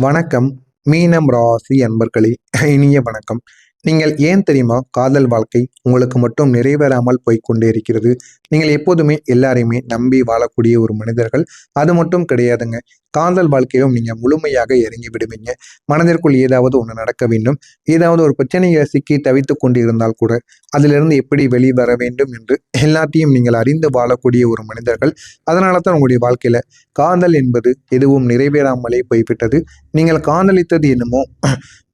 வணக்கம். மீனம் ராசி அன்பர்களே, இனிய வணக்கம். நீங்கள் ஏன் தெரியுமா காதல் வாழ்க்கை உங்களுக்கு மட்டும் நிறைவேறாமல் போய்க்கொண்டே இருக்கிறது? நீங்கள் எப்போதுமே எல்லாரையுமே நம்பி வாழக்கூடிய ஒரு மனிதர்கள். அது மட்டும் கிடையாதுங்க. காதல் வாழ்க்கையிலும் நீங்க முழுமையாக இறங்கி விடுவீங்க. மனதிற்குள் ஏதாவது ஒன்று நடக்க வேண்டும். ஏதாவது ஒரு பிரச்சனையை சிக்கி தவித்துக் கொண்டிருந்தால் கூட அதிலிருந்து எப்படி வெளிவர வேண்டும் என்று எல்லாத்தையும் நீங்கள் அறிந்து வாழக்கூடிய ஒரு மனிதர்கள். அதனால தான் உங்களுடைய வாழ்க்கையில காதல் என்பது எதுவும் நிறைவேறாமலே போய்விட்டது. நீங்கள் காதலித்தது என்னமோ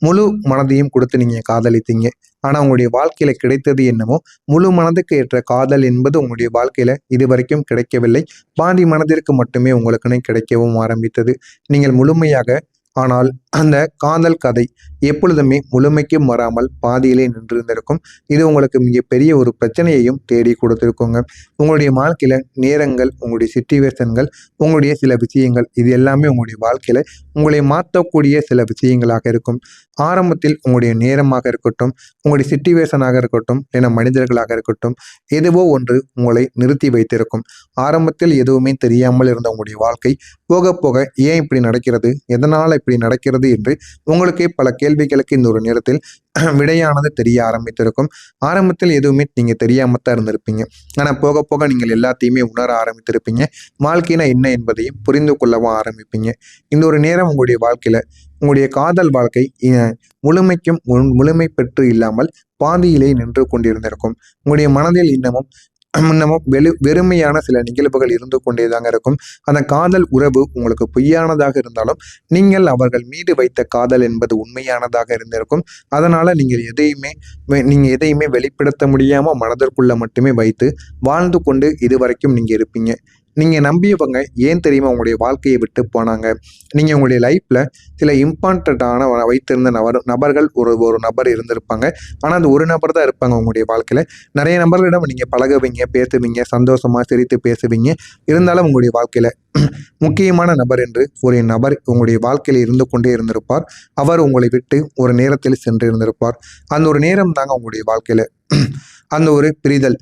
முழு மனதையும் கொடுத்து நீங்க காதலித்தீங்க. ஆனா உங்களுடைய வாழ்க்கையில கிடைத்தது என்னமோ முழு மனதுக்கு ஏற்ற காதல் என்பது உங்களுடைய வாழ்க்கையில இதுவரைக்கும் கிடைக்கவில்லை. பாதி மனதிற்கு மட்டுமே உங்களுக்குன்னு கிடைக்கவும் ஆரம்பித்தது. நீங்கள் முழுமையாக ஆனால் அந்த காதல் கதை எப்பொழுதுமே முழுமைக்கும் வராமல் பாதியிலே நின்றிருந்திருக்கும். இது உங்களுக்கு மிகப்பெரிய ஒரு பிரச்சனையையும் தேடி கொடுத்திருக்குங்க. உங்களுடைய வாழ்க்கையில நேரங்கள், உங்களுடைய சிச்சுவேஷன்கள், உங்களுடைய சில விஷயங்கள் இது எல்லாமே உங்களுடைய வாழ்க்கையில உங்களை மாற்றக்கூடிய சில விஷயங்களாக இருக்கும். ஆரம்பத்தில் உங்களுடைய நேரமாக இருக்கட்டும், உங்களுடைய சிச்சுவேஷனாக இருக்கட்டும், என மனிதர்களாக இருக்கட்டும், எதுவோ ஒன்று உங்களை நிறுத்தி வைத்திருக்கும். ஆரம்பத்தில் எதுவுமே தெரியாமல் இருந்த உங்களுடைய வாழ்க்கை போக போக ஏன் இப்படி நடக்கிறது, எதனால் இப்படி நடக்கிறது என்று உங்களுக்கே பல கேள்விகளுக்கு இந்த ஒரு நேரத்தில் விடையானது தெரிய ஆரம்பித்திருக்கும். ஆரம்பத்தில் எதுவுமே நீங்க தெரியாமத்தான் இருந்திருப்பீங்க. ஆனா போக போக நீங்கள் எல்லாத்தையுமே உணர ஆரம்பித்திருப்பீங்க. வாழ்க்கைனா என்ன என்பதையும் புரிந்து கொள்ளவும் ஆரம்பிப்பீங்க. இந்த ஒரு நேரம் உங்களுடைய வாழ்க்கையில உங்களுடைய காதல் வாழ்க்கை முழுமைக்கும் முழுமை பெற்று இல்லாமல் பாதியிலே நின்று கொண்டிருந்திருக்கும். உங்களுடைய மனதில் இன்னமும் இன்னமும் வெறுமையான சில நிகழ்வுகள் இருந்து கொண்டேதாங்க இருக்கும். அந்த காதல் உறவு உங்களுக்கு பொய்யானதாக இருந்தாலும் நீங்கள் அவர்கள் மீது வைத்த காதல் என்பது உண்மையானதாக இருந்திருக்கும். அதனால நீங்க எதையுமே வெளிப்படுத்த முடியாம மனதிற்குள்ள மட்டுமே வைத்து வாழ்ந்து கொண்டு இதுவரைக்கும் நீங்க இருப்பீங்க. நீங்க நம்பியவங்க ஏன் தெரியுமா உங்களுடைய வாழ்க்கையை விட்டு போனாங்க? நீங்க உங்களுடைய லைஃப்ல சில இம்பார்ட்டண்ட்டான வைத்திருந்த நபர்கள் ஒரு நபர் இருந்திருப்பாங்க. ஆனா அந்த ஒரு நபர் தான் இருப்பாங்க உங்களுடைய வாழ்க்கையில. நிறைய நபர்களிடம் நீங்க பழகுவீங்க, பேசுவீங்க, சந்தோஷமா சிரித்து பேசுவீங்க. இருந்தாலும் உங்களுடைய வாழ்க்கையில முக்கியமான நபர் என்று ஒரு நபர் உங்களுடைய வாழ்க்கையில் இருந்து கொண்டே இருந்திருப்பார். அவர் உங்களை விட்டு ஒரு நேரத்தில் சென்று இருந்திருப்பார். அந்த ஒரு நேரம் தாங்க உங்களுடைய வாழ்க்கையில அந்த ஒரு பிரிதல்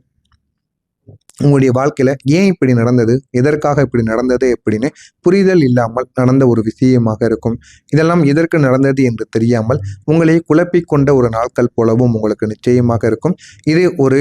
உங்களுடைய வாழ்க்கையில ஏன் இப்படி நடந்தது, எதற்காக இப்படி நடந்தது எப்படின்னு புரிதல் இல்லாமல் நடந்த ஒரு விஷயமாக இருக்கும். இதெல்லாம் எதற்கு நடந்தது என்று தெரியாமல் உங்களை குழப்பிக் கொண்ட ஒரு நாட்கள் போலவும் உங்களுக்கு நிச்சயமாக இருக்கும். இது ஒரு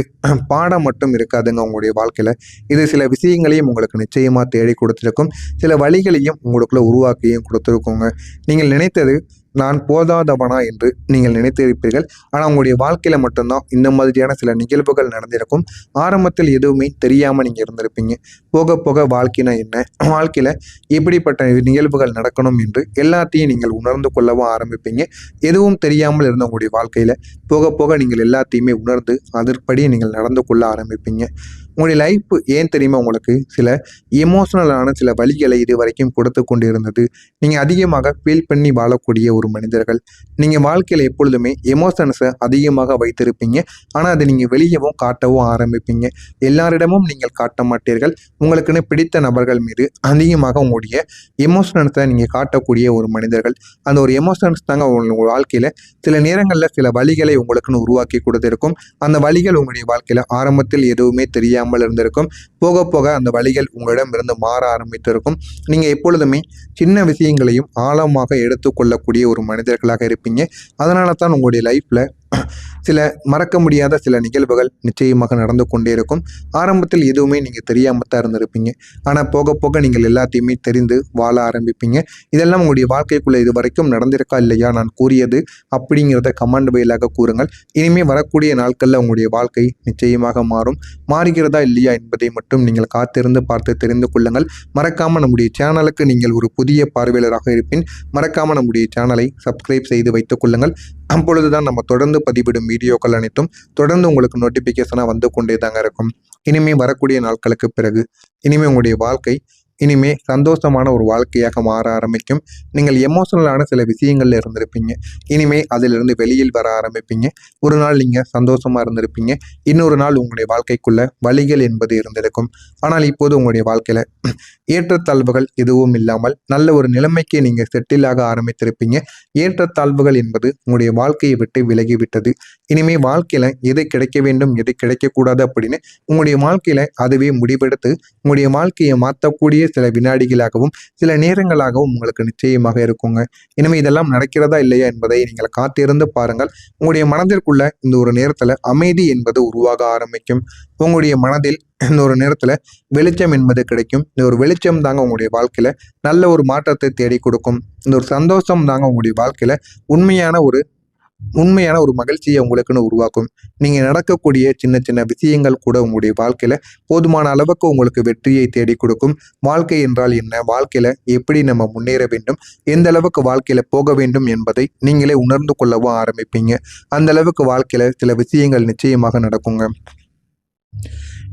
பாடம் மட்டும் இருக்காதுங்க உங்களுடைய வாழ்க்கையில. இது சில விஷயங்களையும் உங்களுக்கு நிச்சயமா தேடி கொடுத்திருக்கும். சில வழிகளையும் உங்களுக்குள்ள உருவாக்கியும் கொடுத்திருக்குங்க. நீங்கள் நினைத்தது நான் போதாதவனா என்று நீங்கள் நினைத்திருப்பீர்கள். ஆனால் உங்களுடைய வாழ்க்கையில மட்டும்தான் இந்த மாதிரியான சில நிகழ்வுகள் நடந்திருக்கும். ஆரம்பத்தில் எதுவுமே தெரியாம நீங்க இருந்திருப்பீங்க. போக போக வாழ்க்கைனா என்ன, வாழ்க்கையில எப்படிப்பட்ட நிகழ்வுகள் நடக்கணும் என்று எல்லாத்தையும் நீங்கள் உணர்ந்து கொள்ளவும் ஆரம்பிப்பீங்க. எதுவும் தெரியாமல் இருந்த உங்களுடைய வாழ்க்கையில போக போக நீங்கள் எல்லாத்தையுமே உணர்ந்து அதற்படி நீங்கள் நடந்து கொள்ள ஆரம்பிப்பீங்க. உங்களுடைய லைஃப் ஏன் தெரியுமா உங்களுக்கு சில எமோஷனலான சில வழிகளை இது வரைக்கும் கொடுத்து கொண்டு இருந்தது. நீங்கள் அதிகமாக ஃபீல் பண்ணி வாழக்கூடிய ஒரு மனிதர்கள். நீங்கள் வாழ்க்கையில் எப்பொழுதுமே எமோஷன்ஸை அதிகமாக வைத்திருப்பீங்க. ஆனால் அதை நீங்கள் வெளியவும் காட்டவும் ஆரம்பிப்பீங்க. எல்லாரிடமும் நீங்கள் காட்ட மாட்டீர்கள். உங்களுக்குன்னு பிடித்த நபர்கள் மீது அதிகமாக உங்களுடைய எமோஷனல்ஸை நீங்கள் காட்டக்கூடிய ஒரு மனிதர்கள். அந்த ஒரு எமோஷன்ஸ் தாங்க உங்கள் வாழ்க்கையில் சில நேரங்களில் சில வழிகளை உங்களுக்குன்னு உருவாக்கி கொடுத்திருக்கும். அந்த வழிகள் உங்களுடைய வாழ்க்கையில் ஆரம்பத்தில் எதுவுமே தெரியாமல் இருந்திருக்கும். போக போக அந்த வழிகள் உங்களிடம் இருந்து மாற ஆரம்பித்திருக்கும். நீங்க எப்பொழுதுமே சின்ன விஷயங்களையும் ஆழமாக எடுத்துக்கொள்ளக்கூடிய ஒரு மனிதர்களாக இருப்பீங்க. அதனால தான் உங்களுடைய லைஃப்ல சில மறக்க முடியாத சில நிகழ்வுகள் நிச்சயமாக நடந்து கொண்டே இருக்கும். ஆரம்பத்தில் எதுவுமே நீங்கள் தெரியாமல் தான் இருந்திருப்பீங்க. ஆனால் போக போக நீங்கள் எல்லாத்தையுமே தெரிந்து வாழ ஆரம்பிப்பீங்க. இதெல்லாம் உங்களுடைய வாழ்க்கைக்குள்ளே இது வரைக்கும் நடந்திருக்கா இல்லையா நான் கூறியது அப்படிங்கிறத கமெண்ட் வழியாக கூறுங்கள். இனிமேல் வரக்கூடிய நாட்களில் உங்களுடைய வாழ்க்கை நிச்சயமாக மாறும். மாறுகிறதா இல்லையா என்பதை மட்டும் நீங்கள் காத்திருந்து பார்த்து தெரிந்து கொள்ளுங்கள். மறக்காமல் நம்முடைய சேனலுக்கு நீங்கள் ஒரு புதிய பார்வையாளராக இருப்பின் மறக்காமல் நம்முடைய சேனலை சப்ஸ்கிரைப் செய்து வைத்துக் கொள்ளுங்கள். அப்பொழுதுதான் நம்ம தொடர்ந்து பதிவிடும் வீடியோக்கள் அனைத்தும் தொடர்ந்து உங்களுக்கு நோட்டிஃபிகேஷனாக வந்து கொண்டே தாங்க இருக்கும். இனிமே வரக்கூடிய நாட்களுக்கு பிறகு இனிமே உங்களுடைய வாழ்க்கை இனிமே சந்தோஷமான ஒரு வாழ்க்கையாக மாற ஆரம்பிக்கும். நீங்கள் எமோஷனலான சில விஷயங்கள்ல இருந்திருப்பீங்க. இனிமே அதிலிருந்து வெளியில் வர ஆரம்பிப்பீங்க. ஒரு நாள் நீங்க சந்தோஷமா இருந்திருப்பீங்க. இன்னொரு நாள் உங்களுடைய வாழ்க்கைக்குள்ள வழிகள் என்பது இருந்திருக்கும். ஆனால் இப்போது உங்களுடைய வாழ்க்கையில ஏற்றத்தாழ்வுகள் எதுவும் இல்லாமல் நல்ல ஒரு நிலைமைக்கு நீங்க செட்டில் ஆக ஆரம்பித்திருப்பீங்க. ஏற்றத்தாழ்வுகள் என்பது உங்களுடைய வாழ்க்கையை விட்டு விலகிவிட்டது. இனிமே வாழ்க்கையில எது கிடைக்க வேண்டும், எது கிடைக்கக்கூடாது அப்படின்னு உங்களுடைய வாழ்க்கையில அதுவே முடிவெடுத்து உங்களுடைய வாழ்க்கையை மாற்றக்கூடிய சில வினாடிகளாகவும் சில நேரங்களாகவும் உங்களுக்கு நிச்சயமாக இருக்குங்க. இனிமே இதெல்லாம் நடக்கிறதா இல்லையா என்பதை நீங்கள் காத்திருந்து பாருங்கள். உங்களுடைய மனதிற்குள்ள இந்த ஒரு நேரத்துல அமைதி என்பது உருவாக ஆரம்பிக்கும். உங்களுடைய மனதில் இந்த ஒரு நேரத்துல வெளிச்சம் என்பது கிடைக்கும். இந்த ஒரு வெளிச்சம் தாங்க உங்களுடைய வாழ்க்கையில நல்ல ஒரு மாற்றத்தை தேடி கொடுக்கும். இந்த ஒரு சந்தோஷம் தாங்க உங்களுடைய வாழ்க்கையில உண்மையான ஒரு மகிழ்ச்சியை உங்களுக்குன்னு உருவாக்கும். நீங்க நடக்கக்கூடிய சின்ன சின்ன விஷயங்கள் கூட உங்களுடைய வாழ்க்கையில போதுமான அளவுக்கு உங்களுக்கு வெற்றியை தேடி கொடுக்கும். வாழ்க்கை என்றால் என்ன, வாழ்க்கையில எப்படி நம்ம முன்னேற வேண்டும், எந்த அளவுக்கு வாழ்க்கையில போக வேண்டும் என்பதை நீங்களே உணர்ந்து கொள்ளவும் ஆரம்பிப்பீங்க. அந்த அளவுக்கு வாழ்க்கையில சில விஷயங்கள் நிச்சயமாக நடக்குங்க.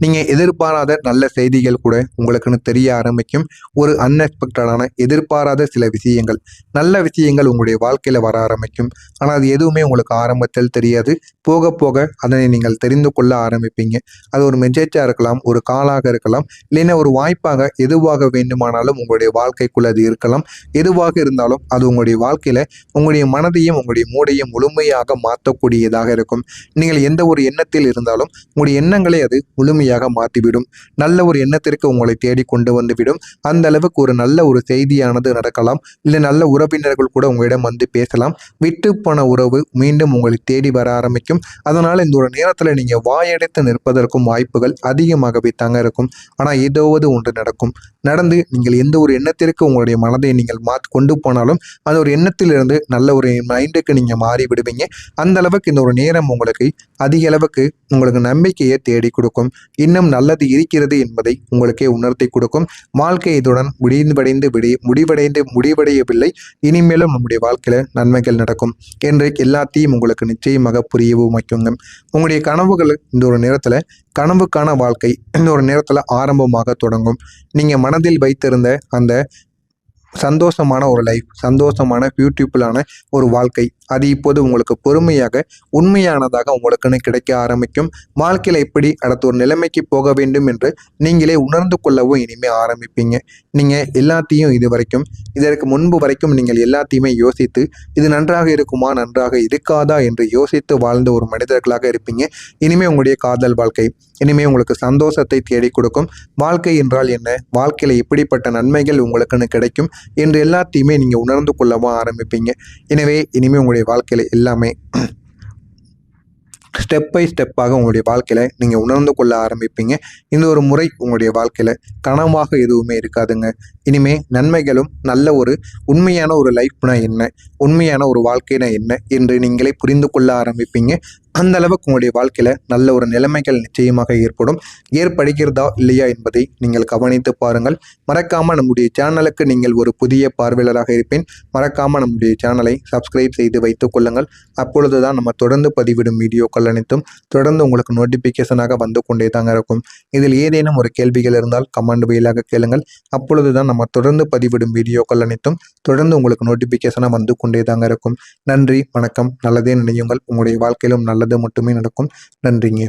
நீங்க எதிர்பாராத நல்ல செய்திகள் கூட உங்களுக்குன்னு தெரிய ஆரம்பிக்கும். ஒரு அன்எக்ஸ்பெக்டடான எதிர்பாராத சில விஷயங்கள், நல்ல விஷயங்கள் உங்களுடைய வாழ்க்கையில வர ஆரம்பிக்கும். ஆனா அது எதுவுமே உங்களுக்கு ஆரம்பத்தில் தெரியாது. போக போக அதனை நீங்கள் தெரிந்து கொள்ள ஆரம்பிப்பீங்க. அது ஒரு மெசேஜா இருக்கலாம், ஒரு காலாக இருக்கலாம், இல்லைன்னா ஒரு வாய்ப்பாக எதுவாக வேண்டுமானாலும் உங்களுடைய வாழ்க்கைக்குள்ள அது இருக்கலாம். எதுவாக இருந்தாலும் அது உங்களுடைய வாழ்க்கையில உங்களுடைய மனதையும் உங்களுடைய மூளையும் முழுமையாக மாற்றக்கூடியதாக இருக்கும். நீங்கள் எந்த ஒரு எண்ணத்தில் இருந்தாலும் உங்களுடைய எண்ணங்களை அது முழுமையாக மாற்றிவிடும். நல்ல ஒரு எண்ணத்திற்கு உங்களை தேடி கொண்டு வந்துவிடும். அந்த அளவுக்கு ஒரு நல்ல ஒரு செய்தியானது நடக்கலாம். இல்லை நல்ல உறவினர்கள் கூட உங்களிடம் வந்து பேசலாம். விட்டு போன உறவு மீண்டும் உங்களை தேடி வர ஆரம்பிக்கும். அதனால இந்த ஒரு நேரத்துல நீங்க வாயடைத்து நிற்பதற்கும் வாய்ப்புகள் அதிகமாகவே தாங்க இருக்கும். ஆனா ஏதாவது ஒன்று நடந்து நீங்கள் எந்த ஒரு எண்ணத்திற்கு உங்களுடைய மனதை நீங்கள் கொண்டு போனாலும் அந்த ஒரு எண்ணத்திலிருந்து நல்ல ஒரு மைண்டுக்கு நீங்க மாறி விடுவீங்க. அந்த அளவுக்கு இந்த ஒரு நேரம் உங்களுக்கு அதிக அளவுக்கு உங்களுக்கு நம்பிக்கையை தேடி கொடுக்கும். இன்னும் நல்லது இருக்கிறது என்பதை உங்களுக்கே உணர்த்தி கொடுக்கும். வாழ்க்கை இதுடன் முடிவடையவில்லை. இனிமேலும் நம்முடைய வாழ்க்கையில நன்மைகள் நடக்கும் என்று எல்லாத்தையும் உங்களுக்கு நிச்சயமாக புரியவும் வைக்குங்க. உங்களுடைய கனவுகள் இந்த ஒரு நேரத்துல கனவுக்கான வாழ்க்கை இந்த ஒரு நேரத்துல ஆரம்பமாக தொடங்கும். நீங்க மனதில் வைத்திருந்த அந்த சந்தோஷமான ஒரு லைஃப், சந்தோஷமான பியூட்டிஃபுல்லான ஒரு வாழ்க்கை, அது இப்போது உங்களுக்கு பொறுமையாக உண்மையானதாக உங்களுக்குன்னு கிடைக்க ஆரம்பிக்கும். வாழ்க்கையில எப்படி அடுத்த ஒரு நிலைமைக்கு போக வேண்டும் என்று நீங்களே உணர்ந்து கொள்ளவும் இனிமே ஆரம்பிப்பீங்க. நீங்க எல்லாத்தையும் இதற்கு முன்பு வரைக்கும் நீங்கள் எல்லாத்தையுமே யோசித்து இது நன்றாக இருக்குமா, நன்றாக இருக்காதா என்று யோசித்து வாழ்ந்த ஒரு மனிதர்களாக இருப்பீங்க. இனிமே உங்களுடைய காதல் வாழ்க்கை இனிமே உங்களுக்கு சந்தோஷத்தை தேடி கொடுக்கும். வாழ்க்கை என்றால் என்ன, வாழ்க்கையில எப்படிப்பட்ட நன்மைகள் உங்களுக்குன்னு கிடைக்கும் என்று எல்லாத்தையுமே நீங்க உணர்ந்து கொள்ளவும் ஆரம்பிப்பீங்க. எனவே இனிமே உங்களுடைய வாழ்க்கையில எல்லாமே ஸ்டெப் பை ஸ்டெப்பாக உங்களுடைய வாழ்க்கையில நீங்க உணர்ந்து கொள்ள ஆரம்பிப்பீங்க. இந்த ஒரு முறை உங்களுடைய வாழ்க்கையில கனவாக எதுவுமே இருக்காதுங்க. இனிமே நன்மைகளும் நல்ல ஒரு உண்மையான ஒரு லைஃப்னா என்ன, உண்மையான ஒரு வாழ்க்கைனா என்ன என்று நீங்களே புரிந்து கொள்ள ஆரம்பிப்பீங்க. அந்த அளவுக்கு உங்களுடைய வாழ்க்கையில நல்ல ஒரு நிலைமைகள் நிச்சயமாக ஏற்படுகிறதா இல்லையா என்பதை நீங்கள் கவனித்து பாருங்கள். மறக்காம நம்முடைய சேனலுக்கு நீங்கள் ஒரு புதிய பார்வையாளராக இருப்பேன். மறக்காம நம்முடைய சேனலை சப்ஸ்கிரைப் செய்து வைத்துக் கொள்ளுங்கள். அப்பொழுதுதான் நம்ம தொடர்ந்து பதிவிடும் வீடியோக்கள் அனைத்தும் தொடர்ந்து உங்களுக்கு நோட்டிபிகேஷனாக வந்து கொண்டே தாங்க இருக்கும். இதில் ஏதேனும் ஒரு கேள்விகள் இருந்தால் கமெண்ட் வாயிலாக கேளுங்கள். அப்பொழுதுதான் நம்ம தொடர்ந்து பதிவிடும் வீடியோக்கள் அனைத்தும் தொடர்ந்து உங்களுக்கு நோட்டிபிகேஷனாக வந்து கொண்டே தாங்க இருக்கும். நன்றி, வணக்கம். நல்லதே நினையுங்கள். உங்களுடைய வாழ்க்கையிலும் நல்லது மட்டுமே நடக்கும். நன்றிங்க.